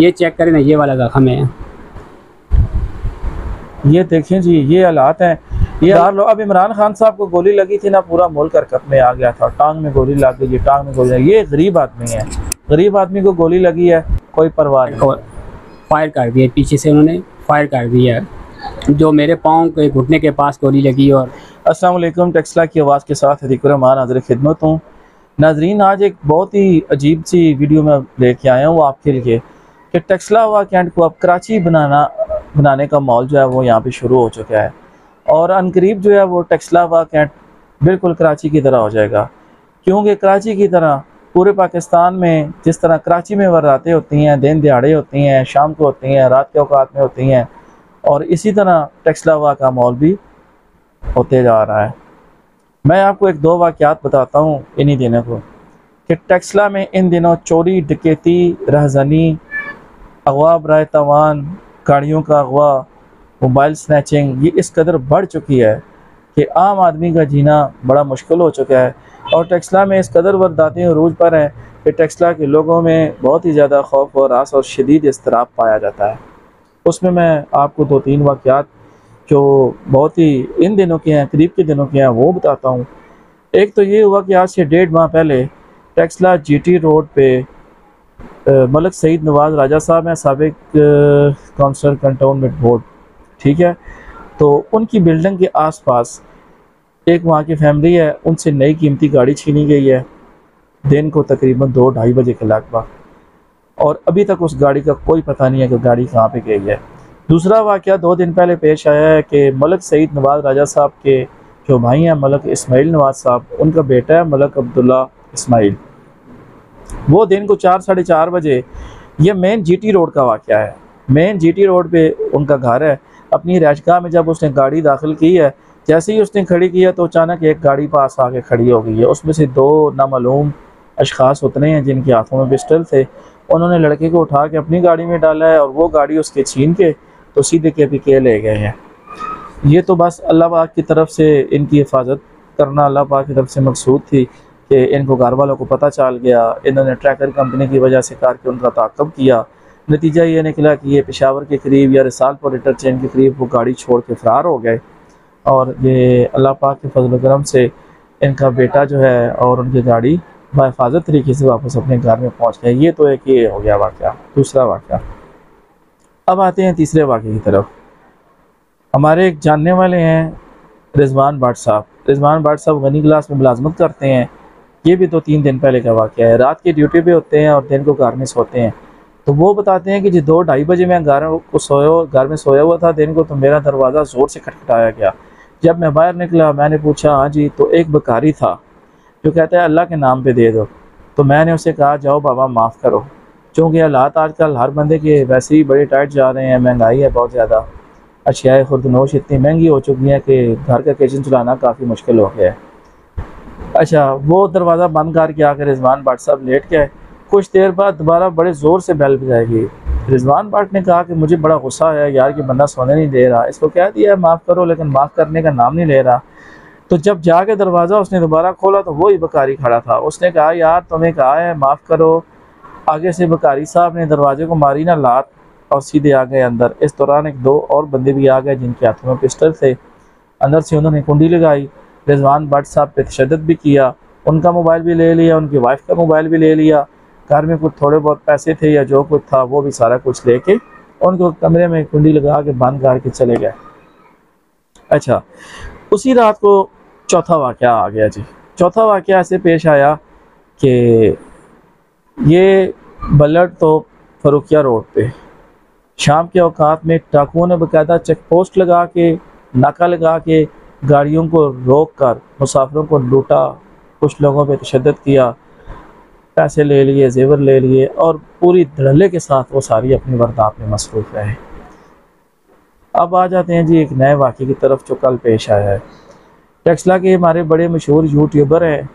ये चेक करें ना, ये वाला जख्म है। ये देखें जी, ये हालात हैं। ये अब इमरान खान साहब को गोली लगी थी ना, पूरा मुल्क हरकत में आ गया था। टांग में गोली लग गई, टांग में गोली लगी। ये गरीब आदमी है, गरीब आदमी को गोली लगी है, कोई परवाह नहीं। और फायर कर दिया पीछे से, उन्होंने फायर कर दिया जो मेरे पाँव के घुटने के पास गोली लगी। और अस्सलाम वालेकुम, टेक्सला की आवाज़ के साथ हदीकुररहमान हाज़िर खिदमत हूँ। नाजरीन, आज एक बहुत ही अजीब सी वीडियो में लेके आया हूँ आपके लिए कि टेक्सला हवा कैंट को अब कराची बनाने का माहौल जो है वो यहाँ पे शुरू हो चुका है। और अनकरीब जो है वो टेक्सला हवा कैंट बिल्कुल कराची की तरह हो जाएगा, क्योंकि कराची की तरह पूरे पाकिस्तान में जिस तरह कराची में वारदातें होती हैं, दिन दिहाड़े होती हैं, शाम को होती हैं, रात के औकात में होती हैं, और इसी तरह टेक्सला हवा का माहौल भी होते जा रहा है। मैं आपको एक दो वाक़यात बताता हूँ इन्हीं दिनों को कि टेक्सला में इन दिनों चोरी, डकैती, रहज़नी, अगवा बराए तवान, गाड़ियों का अगवा, मोबाइल स्नैचिंग ये इस कदर बढ़ चुकी है कि आम आदमी का जीना बड़ा मुश्किल हो चुका है। और टेक्सला में इस कदर वारदातें अरूज पर हैं कि टेक्सला के लोगों में बहुत ही ज़्यादा खौफ और रास और शदीद इज़्तिराब पाया जाता है। उसमें मैं आपको दो तीन वाक़यात जो बहुत ही इन दिनों के हैं, करीब के दिनों के हैं, वो बताता हूँ। एक तो ये हुआ कि आज से 1.5 माह पहले टेक्सला जीटी रोड पे मलिक सईद नवाज़ राजा साहब हैं, साबिक काउंसलर कंटोनमेंट बोर्ड, ठीक है। तो उनकी बिल्डिंग के आसपास एक वहाँ की फैमिली है, उनसे नई कीमती गाड़ी छीनी गई है दिन को तकरीबन 2-2:30 बजे के लगभग, और अभी तक उस गाड़ी का कोई पता नहीं है कि गाड़ी कहाँ पे गई है। दूसरा वाक़या 2 दिन पहले पेश आया है कि मलिक सईद नवाज़ राजा साहब के जो भाई हैं मलिक इस्माइल नवाज़ साहब, उनका बेटा है मलिक अब्दुल्ला इस्माइल, वो दिन को 4-4:30 बजे, ये मेन जीटी रोड का वाक़या है, मेन जीटी रोड पे उनका घर है। अपनी रैशगाह में जब उसने गाड़ी दाखिल की है, जैसे ही उसने खड़ी की है तो अचानक एक गाड़ी पास आके खड़ी हो गई है। उसमें से 2 नामालूम अशख़ास उतरे हैं जिनके हाथों में पिस्टल थे। उन्होंने लड़के को उठा के अपनी गाड़ी में डाला है और वो गाड़ी उसके छीन के तो सीधे के ले गए हैं। ये तो बस अल्लाह पाक की तरफ से इनकी हिफाजत करना, अल्लाह पाक की तरफ से मकसूद थी कि इनको घर वालों को पता चल गया, इन्होंने ट्रैकर कंपनी की वजह से करके उनका ताक़ब किया। नतीजा ये निकला कि ये पेशावर के करीब या रिसालपुर इंटरचेंज के करीब वो गाड़ी छोड़ के फ़रार हो गए। और ये अल्लाह पाक के फजल करम से इनका बेटा जो है और उनकी गाड़ी बाहिफाजत तरीके से वापस अपने घर में पहुंच गए। ये तो एक ये हो गया वाक़या। दूसरा वाक़या, अब आते हैं तीसरे वाक़े की तरफ। हमारे एक जानने वाले हैं रिजवान भट्ट साहब। रिजवान भट्ट साहब गनी क्लास में मुलाजमत करते हैं। ये भी 2-3 दिन पहले का वाक़या है। रात की ड्यूटी पे होते हैं और दिन को घर में सोते हैं। तो वो बताते हैं कि जी 2-2:30 बजे मैं घर में सोया हुआ था दिन को, तो मेरा दरवाज़ा ज़ोर से खटखटाया गया। जब मैं बाहर निकला, मैंने पूछा हाँ जी, तो एक बकारी था जो कहता है अल्लाह के नाम पे दे दो। तो मैंने उसे कहा जाओ बाबा माफ़ करो, चूँकि हालात आजकल हर बंदे के वैसे ही बड़े टाइट जा रहे हैं, महंगाई है बहुत ज़्यादा, अशियाए खुर्दनोश इतनी महंगी हो चुकी हैं कि घर का किचन चलाना काफ़ी मुश्किल हो गया है। अच्छा, वो दरवाज़ा बंद करके आकर रिजवान भट्ट साहब लेट गए। कुछ देर बाद दोबारा बड़े ज़ोर से बेल बजाएगी। रिजवान भट्ट ने कहा कि मुझे बड़ा गुस्सा है यार, कि बंदा सोने नहीं दे रहा, इसको कह दिया माफ़ करो लेकिन माफ़ करने का नाम नहीं ले रहा। तो जब जाके दरवाज़ा उसने दोबारा खोला तो वही बकारी खड़ा था। उसने कहा यार तुम्हें कहा है माफ़ करो। आगे से बकारी साहब ने दरवाजे को मारी ना लात और सीधे आ गए अंदर। इस दौरान 1-2 और बंदे भी आ गए जिनके हाथों में पिस्टल थे। अंदर से उन्होंने कुंडी लगाई, रिजवान भट्ट साहब पे तशद्दुद भी किया, उनका मोबाइल भी ले लिया, उनकी वाइफ का मोबाइल भी ले लिया। घर में कुछ थोड़े बहुत पैसे थे या जो कुछ था वो भी सारा कुछ लेके उनको कमरे में कुंडी लगा के बंद करके चले गए। अच्छा, उसी रात को चौथा वाक़या आ गया जी। चौथा वाक़या ऐसे पेश आया कि ये बल्लट तो फरुखिया रोड पे शाम के औकात में डाकुओं ने बाकायदा चेक पोस्ट लगा के, नाका लगा के गाड़ियों को रोक कर मुसाफिरों को लूटा, कुछ लोगों पे तशद्दुद किया, पैसे ले लिए, जेवर ले लिए और पूरी धड़ल्ले के साथ वो सारी अपनी वारदात में मसरूफ़ रहे। अब आ जाते हैं जी एक नए वाक़े की तरफ जो कल पेश आया है। टेक्सला के हमारे बड़े मशहूर यूट्यूबर हैं,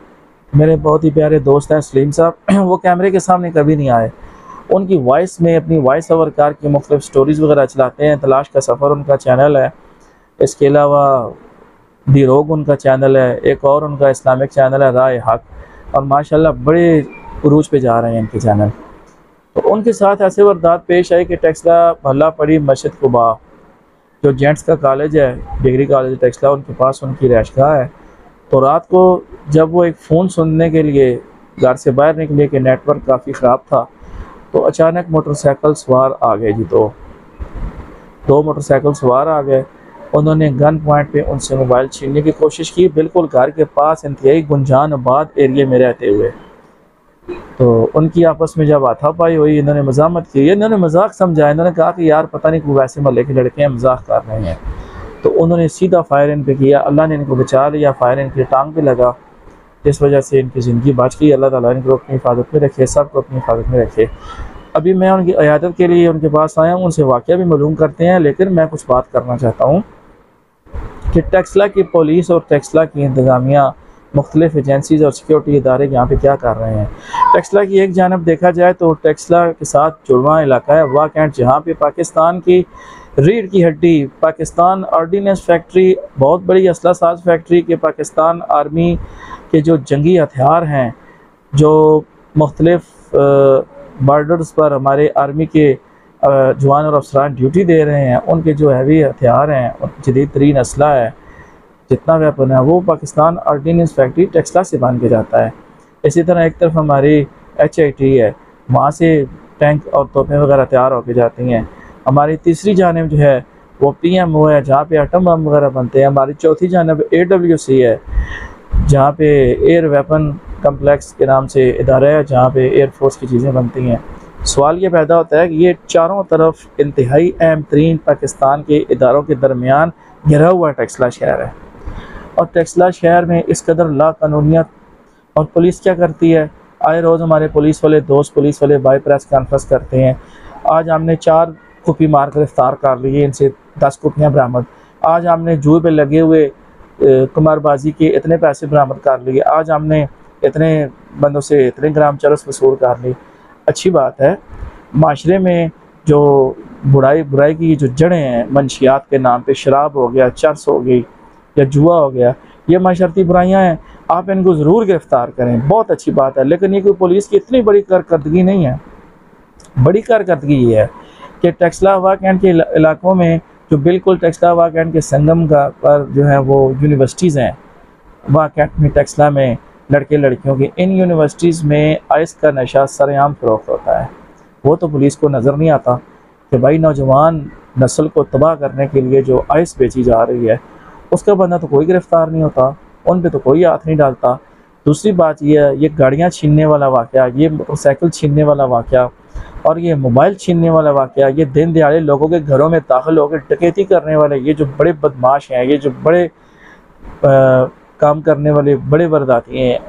मेरे बहुत ही प्यारे दोस्त हैं सलीम साहब। वो कैमरे के सामने कभी नहीं आए। उनकी वॉइस में अपनी वॉइस ओवर कार की मुख्तलिफ स्टोरीज़ वगैरह चलाते हैं। तलाश का सफ़र उनका चैनल है, इसके अलावा दी रोग उनका चैनल है, एक और उनका इस्लामिक चैनल है राय हक, और माशाल्लाह बड़े उरूज पे जा रहे हैं इनके चैनल। तो उनके साथ ऐसे वारदात पेश आई कि टेक्सला महल्ला पड़ी मस्जिद कुबा, जो जेंट्स का कॉलेज है, डिग्री कॉलेज टेक्सला, उनके पास उनकी रहायशगाह है। तो रात को जब वो एक फ़ोन सुनने के लिए घर से बाहर निकले कि नेटवर्क काफ़ी ख़राब था, तो अचानक मोटरसाइकिल सवार आ गए जी। दो मोटरसाइकिल सवार आ गए। उन्होंने गन पॉइंट पे उनसे मोबाइल छीनने की कोशिश की, बिल्कुल घर के पास इंतहाई गुंजान आबाद एरिया में रहते हुए। तो उनकी आपस में जब हाथापाई हुई, इन्होंने मजामत की, इन्होंने मजाक समझा, इन्होंने कहा कि यार पता नहीं कोई वैसे मोहल्ले के लड़के हैं मजाक कर रहे हैं। तो उन्होंने सीधा फायर इन पे किया, अल्लाह ने इनको बचा लिया, फायर इनकी टांग पे लगा, जिस वजह से इनकी ज़िंदगी बच गई। अल्लाह ताला इनको अपनी हिफाजत में रखे, सबको अपनी हिफाजत में रखे। अभी मैं उनकी इयादत के लिए उनके पास आया हूँ, उनसे वाक़या भी मालूम करते हैं, लेकिन मैं कुछ बात करना चाहता हूँ कि टेक्सला की पुलिस और टेक्सला की इंतज़ामिया, मुख्तलिफ एजेंसीज़ और सिक्योरिटी इदारे यहाँ पे क्या कर रहे हैं। टेक्सला की एक जानब देखा जाए तो टेक्सला के साथ जुड़वा इलाका है वाह कैंट, जहाँ पे पाकिस्तान की रीढ़ की हड्डी, पाकिस्तान ऑर्डीनेंस फैक्ट्री, बहुत बड़ी असला साज फैक्ट्री के पाकिस्तान आर्मी के जो जंगी हथियार हैं, जो मुख्तलिफ बॉर्डर्स पर हमारे आर्मी के जवान और अफसरान ड्यूटी दे रहे हैं, उनके जो हैवी हथियार हैं, जदीद तरीन असला है, जितना वेपन है, वो पाकिस्तान ऑर्डीनेंस फैक्ट्री टेक्सला से बन के जाता है। इसी तरह एक तरफ हमारी HIT है, वहाँ से टैंक और तोपें वगैरह तैयार होके जाती हैं। हमारी तीसरी जानिब जो है वो PMO है, जहाँ पे एटम बम वगैरह बनते हैं। हमारी चौथी जानिब AWC है, जहाँ पे एयर वेपन कम्प्लेक्स के नाम से इदारा है, जहाँ पे एयरफोर्स की चीज़ें बनती हैं। सवाल ये पैदा होता है कि ये चारों तरफ इंतहाई अहम तरीन पाकिस्तान के इदारों के दरमियान घिरा हुआ टेक्सला शहर है, और टेक्सला शहर में इस कदर लाकानूनियत। और पुलिस क्या करती है, आए रोज़ हमारे पुलिस वाले दोस्त, पुलिस वाले बाई प्रेस कॉन्फ्रेंस करते हैं। आज हमने 4 कुपी मार गिरफ्तार कर लिए, इनसे 10 कुपियाँ बरामद। आज हमने जुए पे लगे हुए कुमारबाजी के इतने पैसे बरामद कर लिए। आज हमने इतने बंदों से इतने ग्राम चरस वसूल कर ली। अच्छी बात है, माशरे में जो बुराई की जो जड़ें हैं, मंशियात के नाम पे शराब हो गया, चरस हो गई या जुआ हो गया, ये माशरती बुराइयां हैं, आप इनको ज़रूर गिरफ़्तार करें, बहुत अच्छी बात है। लेकिन ये कोई पुलिस की इतनी बड़ी कारकर्दगी नहीं है। बड़ी कारकर्दगी ये है कि टेक्सला वाह कैंट के इलाकों में, जो बिल्कुल टेक्सला वाह कैंट के संगम का पर जो है वो यूनिवर्सिटीज़ हैं, वाह कैंट में टेक्सला में लड़के लड़कियों की, इन यूनिवर्सिटीज़ में आइस का नशा सरेआम फ़रोख्त होता है। वो तो पुलिस को नज़र नहीं आता कि भाई नौजवान नस्ल को तबाह करने के लिए जो आइस बेची जा रही है, उसका बंदा तो कोई गिरफ़्तार नहीं होता, उन पे तो कोई हाथ नहीं डालता। दूसरी बात यह है, ये गाड़ियाँ छीनने वाला वाक़या, ये मोटरसाइकिल छीनने वाला वाक़या और ये मोबाइल छीनने वाला वाक़या, ये दिन दिहाड़े लोगों के घरों में दाखिल होकर डकैती करने वाले ये जो बड़े बदमाश हैं, ये जो बड़े काम करने वाले बड़े वारदाती हैं,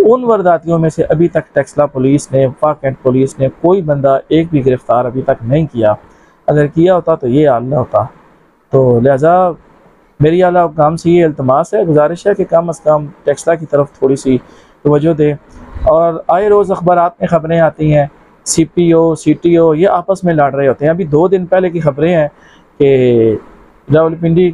उन वारदातियों में से अभी तक टेक्सला पुलिस ने, वाह कैंट पुलिस ने कोई बंदा एक भी गिरफ़्तार अभी तक नहीं किया। अगर किया होता तो ये हाल न होता। तो लिहाजा मेरी आला हुकाम से ये इल्तमास है, गुजारिश है कि कम अज़ कम टेक्सला की तरफ थोड़ी सी तवज्जो दें। और आए रोज़ अखबारात में ख़बरें आती हैं, CPO CTO ये आपस में लड़ रहे होते हैं। अभी 2 दिन पहले की ख़बरें हैं कि रावलपिंडी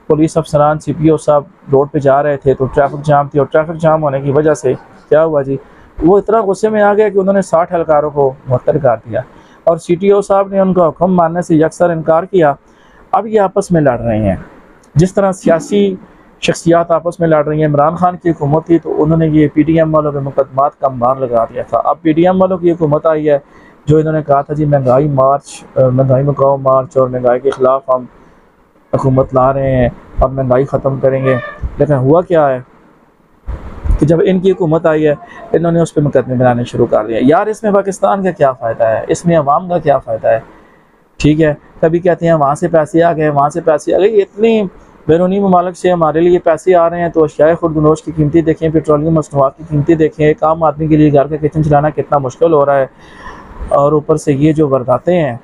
पुलिस अफसरान CPO साहब रोड पे जा रहे थे तो ट्रैफिक जाम थी, और ट्रैफिक जाम होने की वजह से क्या हुआ जी, वो इतना गुस्से में आ गया कि उन्होंने 60 एहलकारों को मुअत्तल कर दिया, और CTO साहब ने उनका हुक्म मानने से यकसर इनकार किया। अब ये आपस में लड़ रहे हैं, जिस तरह सियासी शख्सियात आपस में लड़ रही हैं। इमरान खान की हुकूमत थी तो उन्होंने ये PDM वालों के मुकदमात का अंबार लगा दिया था। अब PDM वालों की हुकूमत आई है, जो इन्होंने कहा था जी महंगाई मुकाओ मार्च और महंगाई के ख़िलाफ़ हम हुकूमत ला रहे हैं, अब महंगाई ख़त्म करेंगे। लेकिन हुआ क्या है कि जब इनकी हुकूमत आई है, इन्होंने उस पर मुकदमे बनाने शुरू कर दिए। यार इसमें पाकिस्तान का क्या फ़ायदा है, इसमें अवाम का क्या फ़ायदा है? ठीक है, कभी कहते हैं वहाँ से पैसे आ गए, वहाँ से पैसे आ गए। इतनी बैरूनी ममालिक से हमारे लिए पैसे आ रहे हैं तो अशियाए खुर्दनोश की कीमतें देखें, पेट्रोलियम मसनूआत की कीमतें देखें। एक आम आदमी के लिए घर का किचन चलाना कितना मुश्किल हो रहा है, और ऊपर से ये जो वारदातें हैं,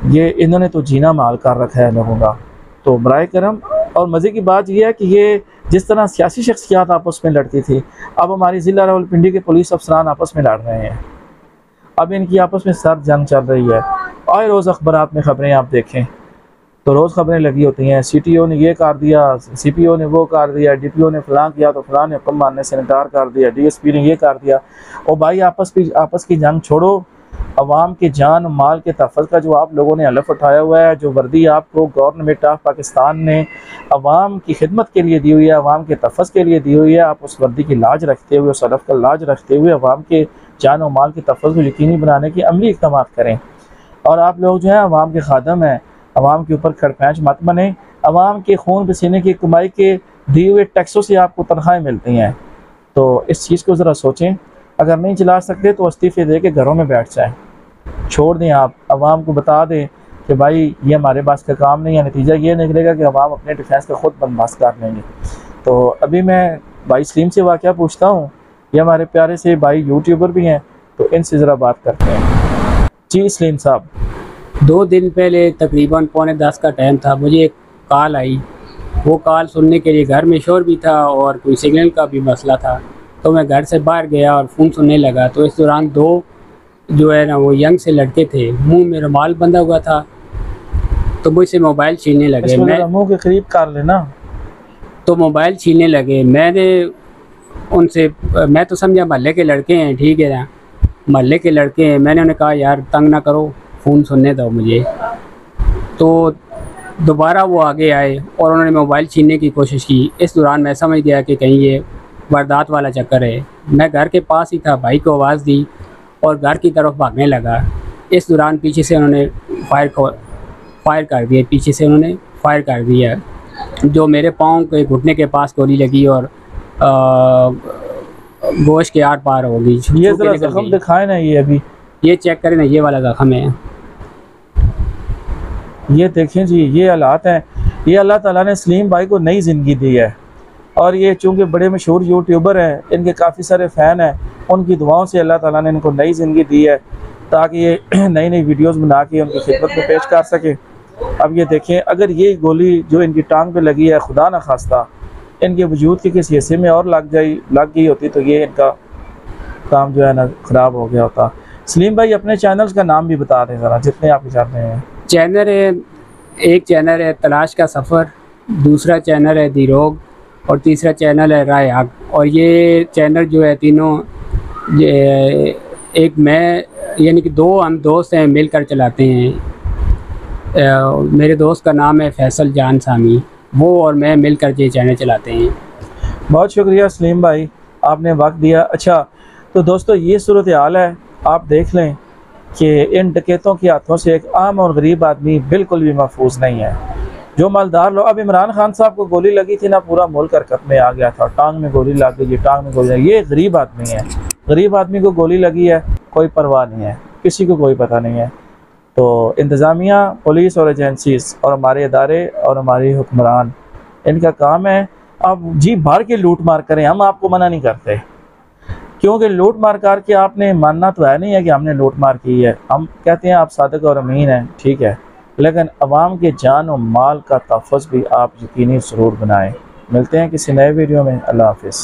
ये इन्होंने तो जीना माल कर रखा है लोगों का। तो बराए करम, और मज़े की बात यह है कि ये जिस तरह सियासी शख्सियात आपस में लड़ती थी, अब हमारी ज़िला रावलपिंडी के पुलिस अफसरान आपस में लड़ रहे हैं। अब इनकी आपस में सर्द जंग चल रही है। आए रोज़ अखबारात में ख़बरें आप देखें तो रोज़ ख़बरें लगी होती हैं, CTO ने ये कर दिया, CPO ने वो कर दिया, DPO ने फ़लाँ किया तो फ़लाँ ने हुक्म मानने से इनकार कर दिया, DSP ने ये कर दिया। और भाई आपस की जंग छोड़ो अवाम के जान और माल के तहफ़्फ़ुज़ का जो आप लोगों ने हलफ उठाया हुआ है, जो वर्दी आपको गवर्नमेंट ऑफ पाकिस्तान ने अवाम की खिदमत के लिए दी हुई है, अवाम के तहफ़्फ़ुज़ के लिए दी हुई है, आप उस वर्दी की लाज रखते हुए, उस हलफ का लाज रखते हुए अवाम के जान और माल के तहफ़्फ़ुज़ को यकीनी बनाने की अमली इक़दाम करें। और आप लोग जो हैं अवाम के खादम हैं, अवाम के ऊपर खड़पैंच मत बने। अवाम के खून पसीने की कमाई के दिए हुए टैक्सों से आपको तनख्वाहें मिलती हैं, तो इस चीज़ को ज़रा सोचें। अगर नहीं चला सकते तो इस्तीफ़े दे के घरों में बैठ जाएँ, छोड़ दें। आप अवाम को बता दें कि भाई ये हमारे पास का काम नहीं है, नतीजा ये निकलेगा कि अवाम अपने डिफेंस का ख़ुद बंदोबस्त कर लेंगे। तो अभी मैं भाई सलीम से वाक़या पूछता हूँ, ये हमारे प्यारे से भाई यूट्यूबर भी हैं, तो इनसे ज़रा बात करते हैं। जी सलीम साहब, 2 दिन पहले तकरीबन 9:45 का टाइम था, मुझे एक कॉल आई। वो कॉल सुनने के लिए घर में शोर भी था और कोई सिग्नल का भी मसला था, तो मैं घर से बाहर गया और फ़ोन सुनने लगा। तो इस दौरान 2 जो है ना वो यंग से लड़के थे, मुंह में रुमाल बंधा हुआ था, तो मुझसे मोबाइल छीनने लगे। मैं मुँह के करीब कर लेना। तो मोबाइल छीनने लगे। मैंने उनसे, मैं तो समझा महल्ले के लड़के हैं, ठीक है ना, महल्ले के लड़के हैं। मैंने उन्हें कहा यार तंग ना करो, फ़ोन सुनने दो मुझे। तो दोबारा वो आगे आए और उन्होंने मोबाइल छीनने की कोशिश की। इस दौरान मैं समझ गया कि कहीं ये वारदात वाला चक्कर है। मैं घर के पास ही था, भाई को आवाज़ दी और घर की तरफ भागने लगा। इस दौरान पीछे से उन्होंने फायर कर दिया, पीछे से उन्होंने फायर कर दिया, जो मेरे पाँव के घुटने के पास गोली लगी और गोश्त के आर पार हो गई। ये ज़रा ज़ख्म दिखाए ना, ये अभी ये चेक करें ना, ये वाला ज़ख्म है। ये देखें जी, ये हालात हैं। ये अल्लाह ताला ने सलीम भाई को नई ज़िंदगी दी है, और ये चूँकि बड़े मशहूर यूट्यूबर हैं, इनके काफ़ी सारे फ़ैन हैं, उनकी दुआओं से अल्लाह ताला ने इनको नई ज़िंदगी दी है ताकि ये नई नई वीडियोज़ बना के उनकी खिदमत में पेश कर सके। अब ये देखें, अगर ये गोली जो इनकी टांग पे लगी है, खुदा न खास्ता इनके वजूद के किसी हिस्से में और लग गई होती तो ये इनका काम जो है ना ख़राब हो गया होता। सलीम भाई अपने चैनल्स का नाम भी बता दें ज़रा, जितने आप चाहते हैं। चैनल है, एक चैनल है तलाश का सफ़र, दूसरा चैनल है दिरोग और तीसरा चैनल है राय हक। और ये चैनल जो है तीनों, ये एक मैं यानी कि 2 हम दोस्त हैं मिलकर चलाते हैं। मेरे दोस्त का नाम है फैसल जान सामी, वो और मैं मिलकर ये चैनल चलाते हैं। बहुत शुक्रिया सलीम भाई, आपने वक्त दिया। अच्छा तो दोस्तों ये सूरत हाल है, आप देख लें कि इन डकैतों के हाथों से एक आम और गरीब आदमी बिल्कुल भी महफूज नहीं है। जो मालदार लोग, अब इमरान खान साहब को गोली लगी थी ना, पूरा मुल्क हरकत में आ गया था, टांग में गोली लग गई, टांग में गोली लगी। ये गरीब आदमी है, गरीब आदमी को गोली लगी है, कोई परवाह नहीं है, किसी को कोई पता नहीं है। तो इंतज़ामिया, पुलिस और एजेंसीज़ और हमारे इदारे और हमारे हुक्मरान, इनका काम है आप जी भर के लूट मार करें। हम आपको मना नहीं करते, क्योंकि लूट मार करके आपने मानना तो है नहीं है कि हमने लूट मार की है। हम कहते हैं आप सादिक और अमीन हैं, ठीक है, लेकिन अवाम के जान और माल का तहफ़्फ़ुज़ भी आप यकीनी ज़रूर बनाएं। मिलते हैं किसी नए वीडियो में। अल्लाह हाफ़िज़।